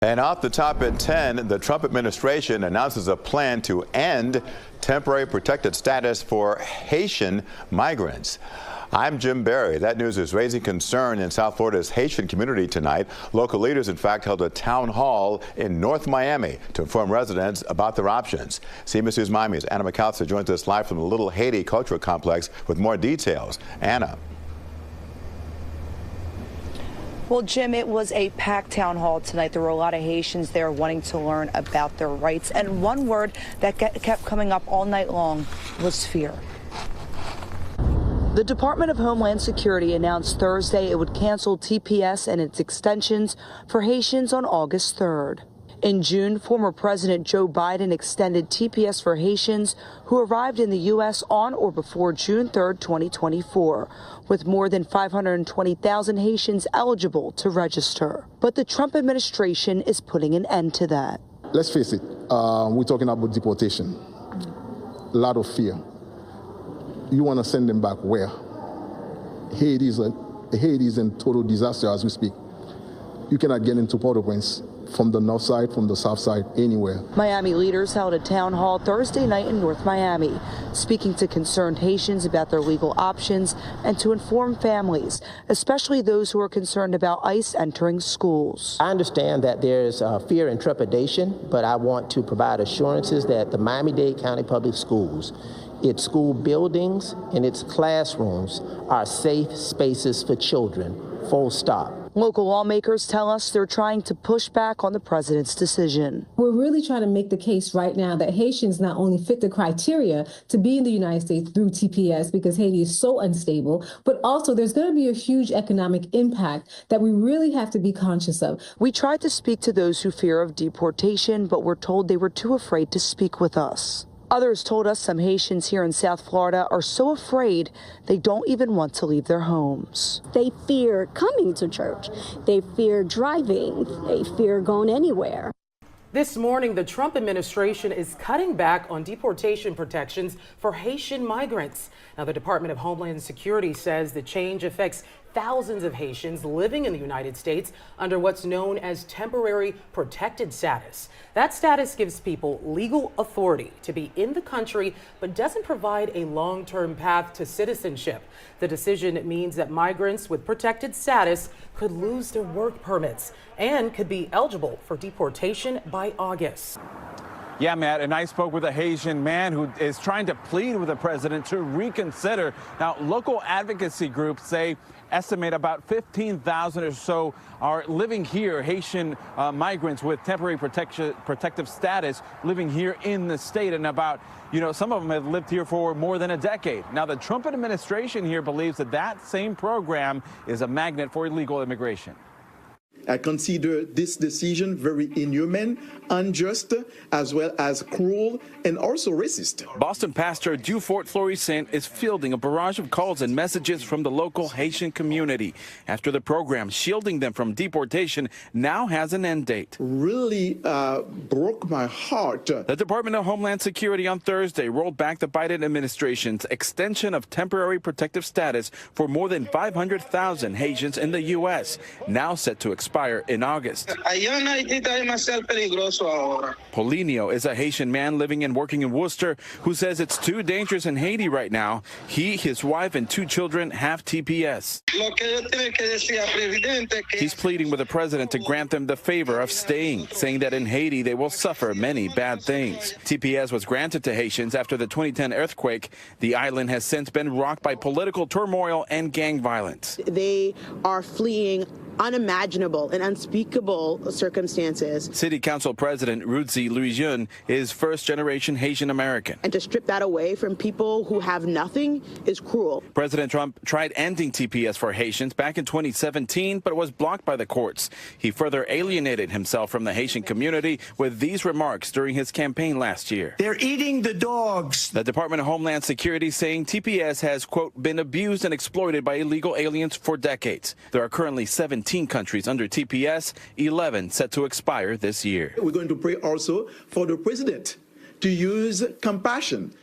And off the top at 10, the Trump administration announces a plan to end temporary protected status for Haitian migrants. I'm Jim Barry. That news is raising concern in South Florida's Haitian community tonight. Local leaders, in fact, held a town hall in North Miami to inform residents about their options. CBS News Miami's Anna McAllister joins us live from the Little Haiti Cultural Complex with more details. Anna. Well, Jim, it was a packed town hall tonight. There were a lot of Haitians there wanting to learn about their rights. And one word that kept coming up all night long was fear. The Department of Homeland Security announced Thursday it would cancel TPS and its extensions for Haitians on August 3rd. In June, former President Joe Biden extended TPS for Haitians who arrived in the U.S. on or before June 3rd, 2024, with more than 520,000 Haitians eligible to register. But the Trump administration is putting an end to that. Let's face it, we're talking about deportation. A lot of fear. You want to send them back where? Haiti is in total disaster as we speak. You cannot get into Port-au-Prince from the north side, from the south side, anywhere. Miami leaders held a town hall Thursday night in North Miami, speaking to concerned Haitians about their legal options and to inform families, especially those who are concerned about ICE entering schools. I understand that there's fear and trepidation, but I want to provide assurances that the Miami-Dade County Public Schools, its school buildings and its classrooms are safe spaces for children, full stop. Local lawmakers tell us they're trying to push back on the president's decision. We're really trying to make the case right now that Haitians not only fit the criteria to be in the United States through TPS because Haiti is so unstable, but also there's going to be a huge economic impact that we really have to be conscious of. We tried to speak to those who fear of deportation, but were told they were too afraid to speak with us. Others told us some Haitians here in South Florida are so afraid they don't even want to leave their homes. They fear coming to church. They fear driving. They fear going anywhere. This morning, the Trump administration is cutting back on deportation protections for Haitian migrants. Now, the Department of Homeland Security says the change affects thousands of Haitians living in the United States under what's known as temporary protected status. That status gives people legal authority to be in the country, but doesn't provide a long-term path to citizenship. The decision means that migrants with protected status could lose their work permits and could be eligible for deportation by August. Yeah, Matt, and I spoke with a Haitian man who is trying to plead with the president to reconsider. Now, local advocacy groups estimate about 15,000 or so are living here, Haitian migrants with temporary protective status living here in the state, and about, some of them have lived here for more than a decade. Now, the Trump administration here believes that same program is a magnet for illegal immigration. I consider this decision very inhuman, unjust, as well as cruel and also racist. Boston pastor Dufort Florissant is fielding a barrage of calls and messages from the local Haitian community after the program shielding them from deportation now has an end date. Really broke my heart. The Department of Homeland Security on Thursday rolled back the Biden administration's extension of temporary protective status for more than 500,000 Haitians in the U.S., now set to expire in August. Polinio is a Haitian man living and working in Worcester who says it's too dangerous in Haiti right now. He, his wife, and 2 children have TPS. He's pleading with the president to grant them the favor of staying, saying that in Haiti they will suffer many bad things. TPS was granted to Haitians after the 2010 earthquake. The island has since been rocked by political turmoil and gang violence. They are fleeing unimaginable and unspeakable circumstances. City Council President Rudzi Louis-Jeune is first-generation Haitian American. And to strip that away from people who have nothing is cruel. President Trump tried ending TPS for Haitians back in 2017, but was blocked by the courts. He further alienated himself from the Haitian community with these remarks during his campaign last year. They're eating the dogs. The Department of Homeland Security saying TPS has, quote, been abused and exploited by illegal aliens for decades. There are currently 17 countries under TPS, 11 set to expire this year. We're going to pray also for the president to use compassion.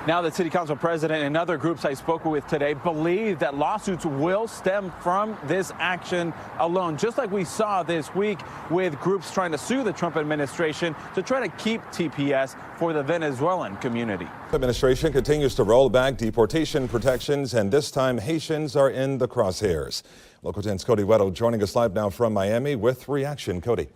Now, the city council president and other groups I spoke with today believe that lawsuits will stem from this action alone, just like we saw this week with groups trying to sue the Trump administration to try to keep TPS for the Venezuelan community. The administration continues to roll back deportation protections, and this time Haitians are in the crosshairs. Local 10's Cody Weddle joining us live now from Miami with reaction. Cody.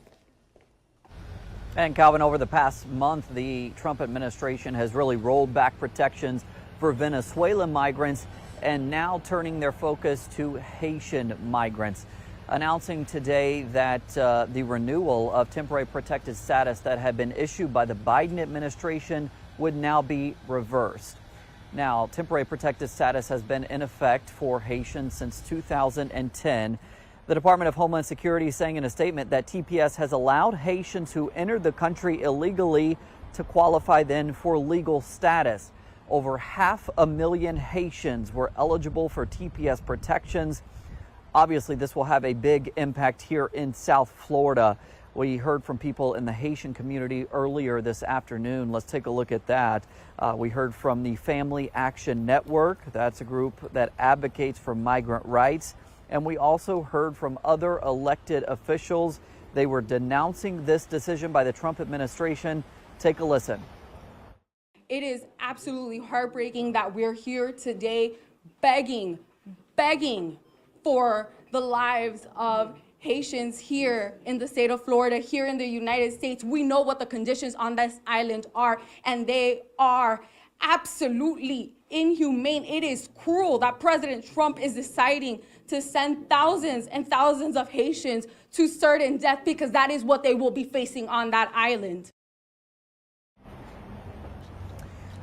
And Calvin, over the past month, the Trump administration has really rolled back protections for Venezuelan migrants and now turning their focus to Haitian migrants, announcing today that the renewal of temporary protected status that had been issued by the Biden administration would now be reversed. Now, temporary protected status has been in effect for Haitians since 2010. The Department of Homeland Security is saying in a statement that TPS has allowed Haitians who entered the country illegally to qualify then for legal status. Over 500,000 Haitians were eligible for TPS protections. Obviously, this will have a big impact here in South Florida. We heard from people in the Haitian community earlier this afternoon. Let's take a look at that. We heard from the Family Action Network. That's a group that advocates for migrant rights. And we also heard from other elected officials. They were denouncing this decision by the Trump administration. Take a listen. It is absolutely heartbreaking that we're here today begging for the lives of Haitians here in the state of Florida, here in the United States. We know what the conditions on this island are, and they are absolutely inhumane. It is cruel that President Trump is deciding to send thousands and thousands of Haitians to certain death, because that is what they will be facing on that island.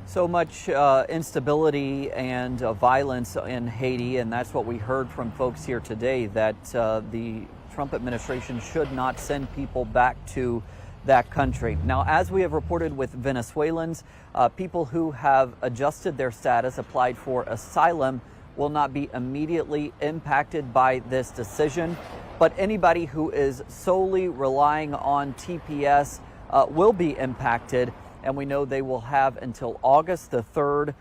So much instability and violence in Haiti, and that's what we heard from folks here today, that the Trump administration should not send people back to that country. Now, as we have reported with Venezuelans, people who have adjusted their status, applied for asylum, will not be immediately impacted by this decision. But anybody who is solely relying on TPS will be impacted. And we know they will have until August the 3rd.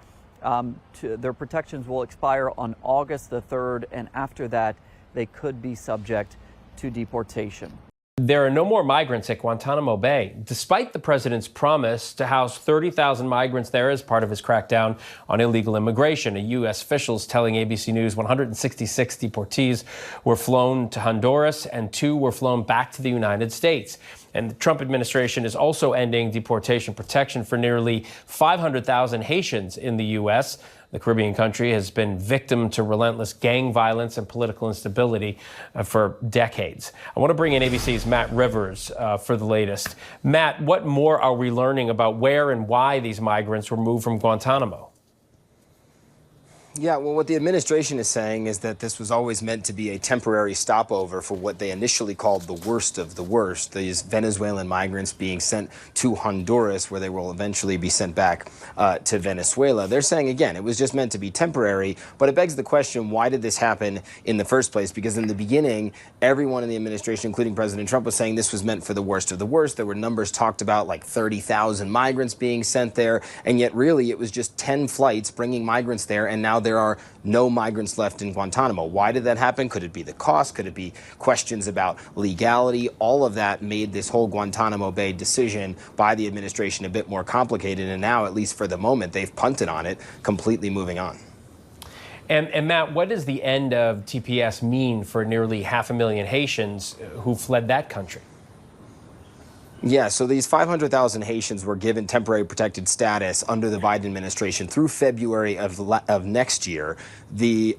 Their protections will expire on August the 3rd. And after that, they could be subject to deportation. There are no more migrants at Guantanamo Bay, despite the president's promise to house 30,000 migrants there as part of his crackdown on illegal immigration. A U.S. officials telling ABC News 166 deportees were flown to Honduras and 2 were flown back to the United States. And the Trump administration is also ending deportation protection for nearly 500,000 Haitians in the U.S. The Caribbean country has been victim to relentless gang violence and political instability for decades. I want to bring in ABC's Matt Rivers for the latest. Matt, what more are we learning about where and why these migrants were moved from Guantanamo? Yeah, well, what the administration is saying is that this was always meant to be a temporary stopover for what they initially called the worst of the worst, these Venezuelan migrants being sent to Honduras, where they will eventually be sent back to Venezuela. They're saying, again, it was just meant to be temporary, but it begs the question, why did this happen in the first place? Because in the beginning, everyone in the administration, including President Trump, was saying this was meant for the worst of the worst. There were numbers talked about, like 30,000 migrants being sent there, and yet really it was just 10 flights bringing migrants there, and now there are no migrants left in Guantanamo. Why did that happen? Could it be the cost? Could it be questions about legality? All of that made this whole Guantanamo Bay decision by the administration a bit more complicated, and now, at least for the moment, they've punted on it, completely moving on. And Matt, what does the end of TPS mean for nearly 500,000 Haitians who fled that country? Yeah, so these 500,000 Haitians were given temporary protected status under the Biden administration through February of next year.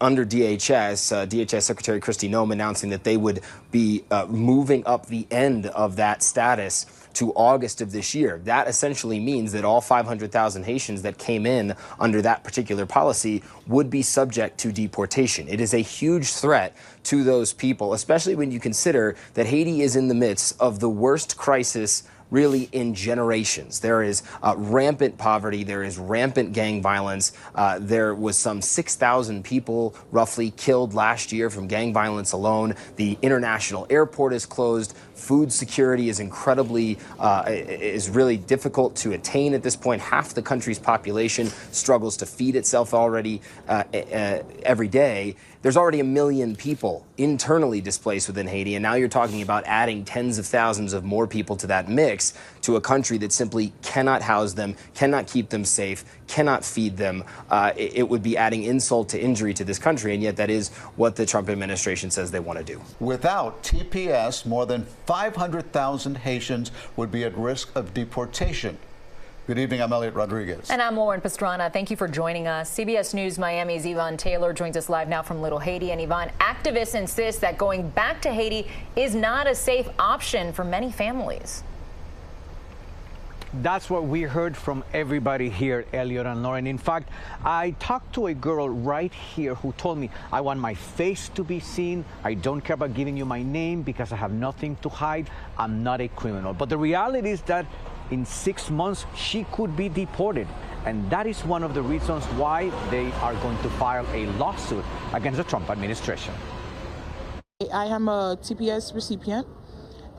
Under DHS Secretary Kristi Noem announcing that they would be moving up the end of that status to August of this year. That essentially means that all 500,000 Haitians that came in under that particular policy would be subject to deportation. It is a huge threat to those people, especially when you consider that Haiti is in the midst of the worst crisis really in generations. There is rampant poverty. There is rampant gang violence. There was some 6,000 people roughly killed last year from gang violence alone. The international airport is closed. Food security is is really difficult to attain at this point. Half the country's population struggles to feed itself already every day. There's already 1 million people internally displaced within Haiti, and now you're talking about adding tens of thousands of more people to that mix, to a country that simply cannot house them, cannot keep them safe, cannot feed them. It would be adding insult to injury to this country, and yet that is what the Trump administration says they want to do. Without TPS, more than 500,000 Haitians would be at risk of deportation. Good evening, I'm Elliot Rodriguez. And I'm Lauren Pastrana. Thank you for joining us. CBS News Miami's Yvonne Taylor joins us live now from Little Haiti. And Yvonne, activists insist that going back to Haiti is not a safe option for many families. That's what we heard from everybody here, Elliot and Lauren. In fact, I talked to a girl right here who told me, I want my face to be seen. I don't care about giving you my name because I have nothing to hide. I'm not a criminal. But the reality is that in 6 months, she could be deported. And that is one of the reasons why they are going to file a lawsuit against the Trump administration. I am a TPS recipient,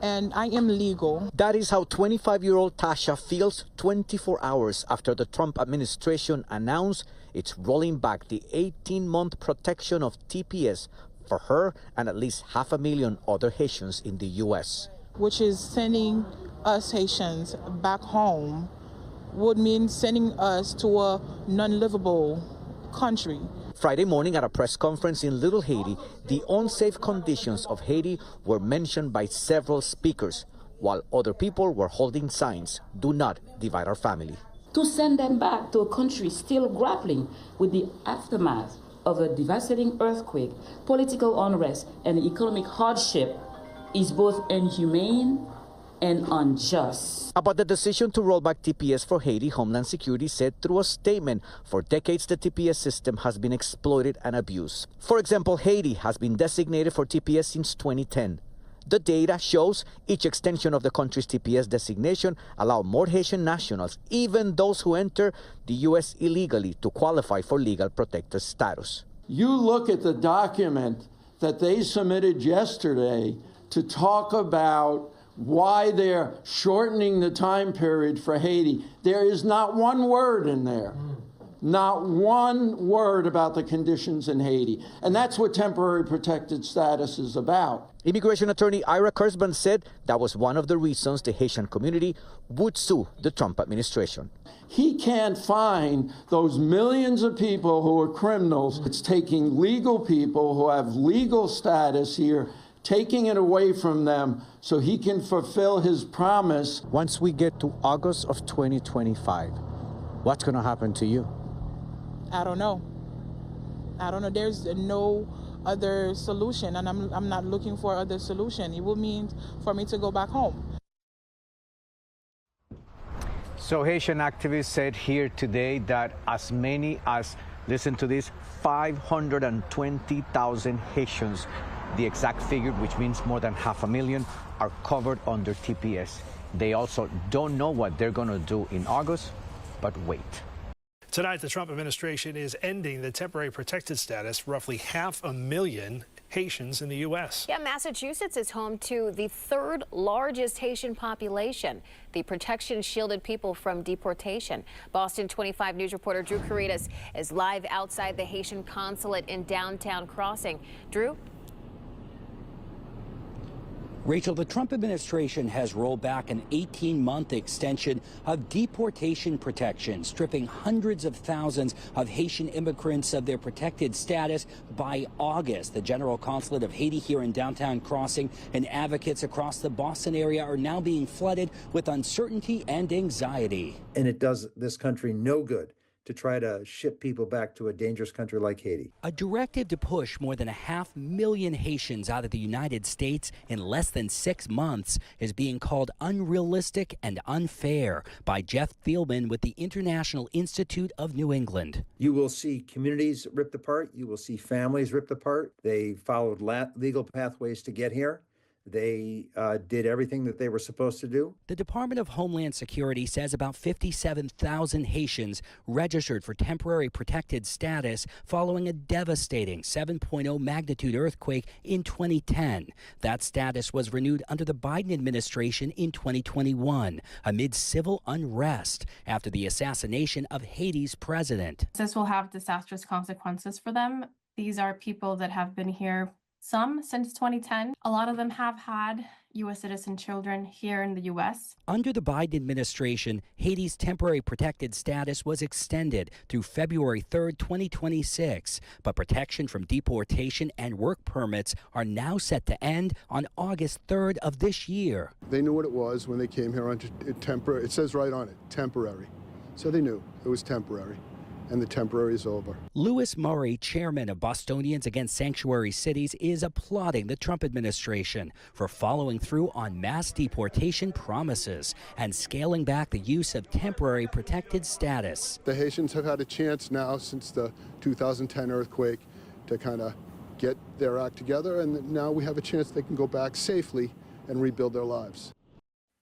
and I am legal. That is how 25-year-old Tasha feels 24 hours after the Trump administration announced it's rolling back the 18-month protection of TPS for her and at least 500,000 other Haitians in the U.S. Which is sending us Haitians back home would mean sending us to a non-livable country. Friday morning at a press conference in Little Haiti, the unsafe conditions of Haiti were mentioned by several speakers, while other people were holding signs, "Do not divide our family." To send them back to a country still grappling with the aftermath of a devastating earthquake, political unrest, and economic hardship is both inhumane and unjust. About the decision to roll back TPS for Haiti, Homeland Security said through a statement, for decades the TPS system has been exploited and abused. For example, Haiti has been designated for TPS since 2010. The data shows each extension of the country's TPS designation allow more Haitian nationals, even those who enter the U.S. illegally, to qualify for legal protected status. You look at the document that they submitted yesterday to talk about why they're shortening the time period for Haiti. There is not one word in there. Not one word about the conditions in Haiti. And that's what temporary protected status is about. Immigration attorney Ira Kurzban said that was one of the reasons the Haitian community would sue the Trump administration. He can't find those millions of people who are criminals. It's taking legal people who have legal status here, taking it away from them so he can fulfill his promise. Once we get to August of 2025, what's going to happen to you? I don't know. There's no other solution, and I'm not looking for other solution. It will mean for me to go back home. So Haitian activists said here today that as many as, listen to this, 520,000 Haitians, the exact figure, which means more than 500,000, are covered under TPS. They also don't know what they're going to do in August, but wait. Tonight, the Trump administration is ending the temporary protected status for roughly 500,000 Haitians in the U.S. Yeah, Massachusetts is home to the third largest Haitian population. The protection shielded people from deportation. Boston 25 News reporter Drew Caritas is live outside the Haitian consulate in downtown Crossing. Drew? Rachel, the Trump administration has rolled back an 18-month extension of deportation protection, stripping hundreds of thousands of Haitian immigrants of their protected status by August. The General Consulate of Haiti here in downtown Crossing and advocates across the Boston area are now being flooded with uncertainty and anxiety. And it does this country no good to try to ship people back to a dangerous country like Haiti. A directive to push more than 500,000 Haitians out of the United States in less than 6 months is being called unrealistic and unfair by Jeff Thielman with the International Institute of New England. You will see communities ripped apart. You will see families ripped apart. They followed legal pathways to get here. They did everything that they were supposed to do. The Department of Homeland Security says about 57,000 Haitians registered for temporary protected status following a devastating 7.0 magnitude earthquake in 2010. That status was renewed under the Biden administration in 2021 amid civil unrest after the assassination of Haiti's president. This will have disastrous consequences for them. These are people that have been here, some since 2010. A lot of them have had U.S. citizen children here in the U.S. Under the Biden administration, Haiti's temporary protected status was extended through February 3rd, 2026. But protection from deportation and work permits are now set to end on August 3rd of this year. They knew what it was when they came here under temporary. It says right on it, temporary. So they knew it was temporary. And the temporary is over. Louis Murray, chairman of Bostonians Against Sanctuary Cities, is applauding the Trump administration for following through on mass deportation promises and scaling back the use of temporary protected status. The Haitians have had a chance now since the 2010 earthquake to kind of get their act together, and now we have a chance they can go back safely and rebuild their lives.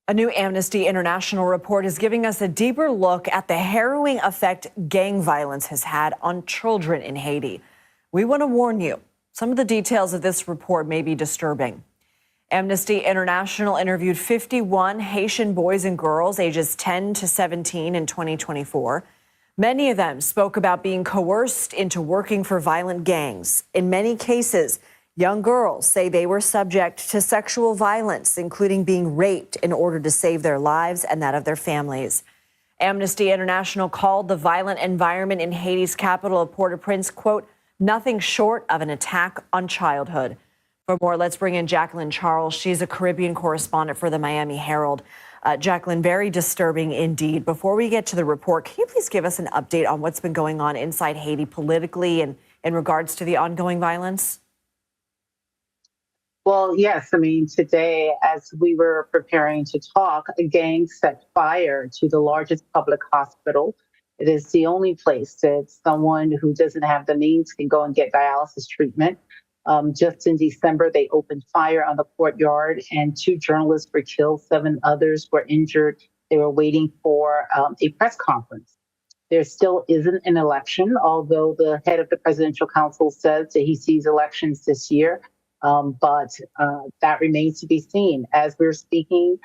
A new Amnesty International report is giving us a deeper look at the harrowing effect gang violence has had on children in Haiti. We want to warn you, some of the details of this report may be disturbing. Amnesty International interviewed 51 Haitian boys and girls ages 10 to 17 in 2024. Many of them spoke about being coerced into working for violent gangs. In many cases, young girls say they were subject to sexual violence, including being raped in order to save their lives and that of their families. Amnesty International called the violent environment in Haiti's capital of Port-au-Prince, quote, nothing short of an attack on childhood. For more, let's bring in Jacqueline Charles. She's a Caribbean correspondent for the Miami Herald. Jacqueline, very disturbing indeed. Before we get to the report, can you please give us an update on what's been going on inside Haiti politically and in regards to the ongoing violence? Well, yes. I mean, today, as we were preparing to talk, a gang set fire to the largest public hospital. It is the only place that someone who doesn't have the means can go and get dialysis treatment. Just in December, they opened fire on the courtyard and 2 journalists were killed. 7 others were injured. They were waiting for a press conference. There still isn't an election, although the head of the presidential council says that he sees elections this year. But that remains to be seen. As we're speaking,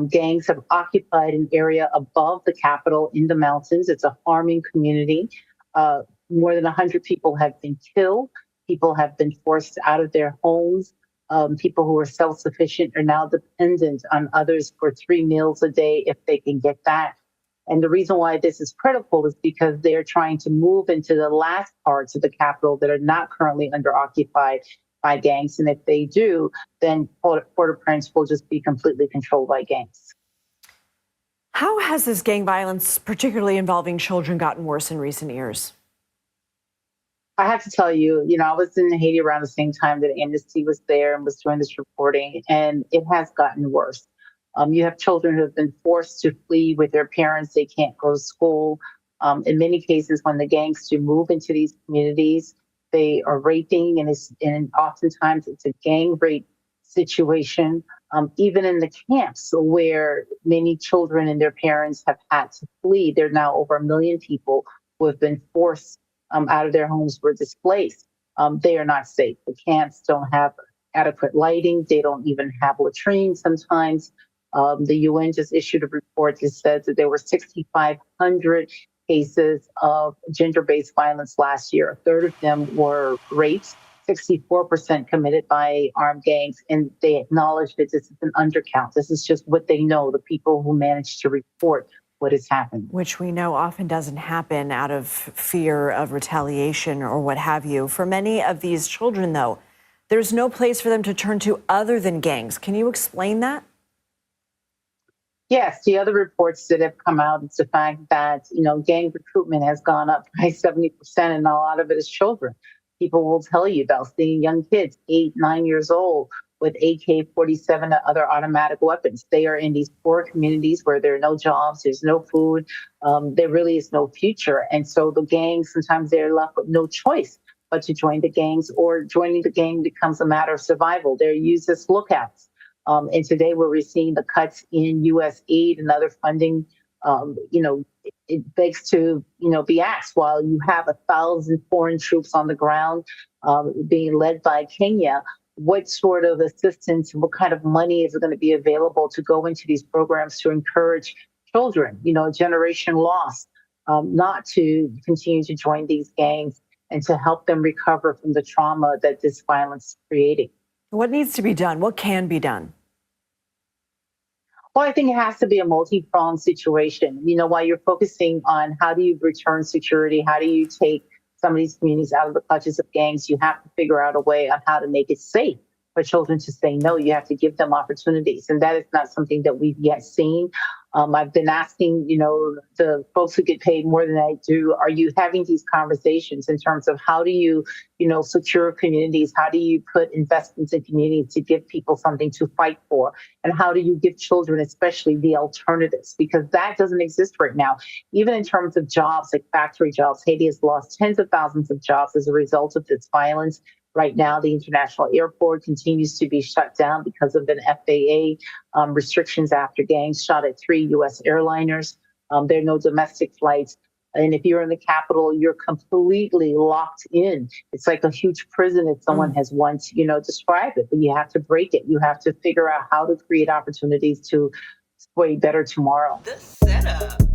gangs have occupied an area above the capital in the mountains. It's a farming community. More than 100 people have been killed. People have been forced out of their homes. People who are self-sufficient are now dependent on others for 3 meals a day if they can get that. And the reason why this is critical is because they're trying to move into the last parts of the capital that are not currently under occupied by gangs. And if they do, then Port-au-Prince will just be completely controlled by gangs. How has this gang violence, particularly involving children, gotten worse in recent years? I have to tell you, I was in Haiti around the same time that Amnesty was there and was doing this reporting, and it has gotten worse. You have children who have been forced to flee with their parents. They can't go to school. In many cases, when the gangs do move into these communities, they are raping, and oftentimes it's a gang rape situation. Even in the camps where many children and their parents have had to flee, there are now over 1 million people who have been forced out of their homes, were displaced. They are not safe. The camps don't have adequate lighting. They don't even have latrines sometimes. The UN just issued a report that says that there were 6,500 cases of gender-based violence last year. A third of them were rapes, 64% committed by armed gangs, and they acknowledge that this is an undercount. This is just what they know, the people who managed to report what has happened. Which we know often doesn't happen out of fear of retaliation or what have you. For many of these children, though, there's no place for them to turn to other than gangs. Can you explain that? Yes, the other reports that have come out, it's the fact that, gang recruitment has gone up by 70%, and a lot of it is children. People will tell you about seeing young kids, 8, 9 years old, with AK-47 and other automatic weapons. They are in these poor communities where there are no jobs, there's no food, there really is no future. And so the gangs, sometimes they're left with no choice but to join the gangs, or joining the gang becomes a matter of survival. They're used as lookouts. And today we're seeing the cuts in U.S. aid and other funding. It begs to, be asked, while you have 1,000 foreign troops on the ground being led by Kenya, what sort of assistance, what kind of money is going to be available to go into these programs to encourage children, a generation lost, not to continue to join these gangs and to help them recover from the trauma that this violence is creating. What needs to be done? What can be done? Well, I think it has to be a multi-pronged situation. While you're focusing on how do you return security, how do you take some of these communities out of the clutches of gangs, you have to figure out a way on how to make it safe for children to say no. You have to give them opportunities. And that is not something that we've yet seen. I've been asking, the folks who get paid more than I do, are you having these conversations in terms of how do you, secure communities? How do you put investments in communities to give people something to fight for? And how do you give children, especially, the alternatives? Because that doesn't exist right now. Even in terms of jobs, like factory jobs, Haiti has lost tens of thousands of jobs as a result of this violence. Right now, the international airport continues to be shut down because of an FAA restrictions after gangs shot at 3 U.S. airliners. There are no domestic flights. And if you're in the capital, you're completely locked in. It's like a huge prison, if someone has once, described it. But you have to break it. You have to figure out how to create opportunities for a better tomorrow. The setup.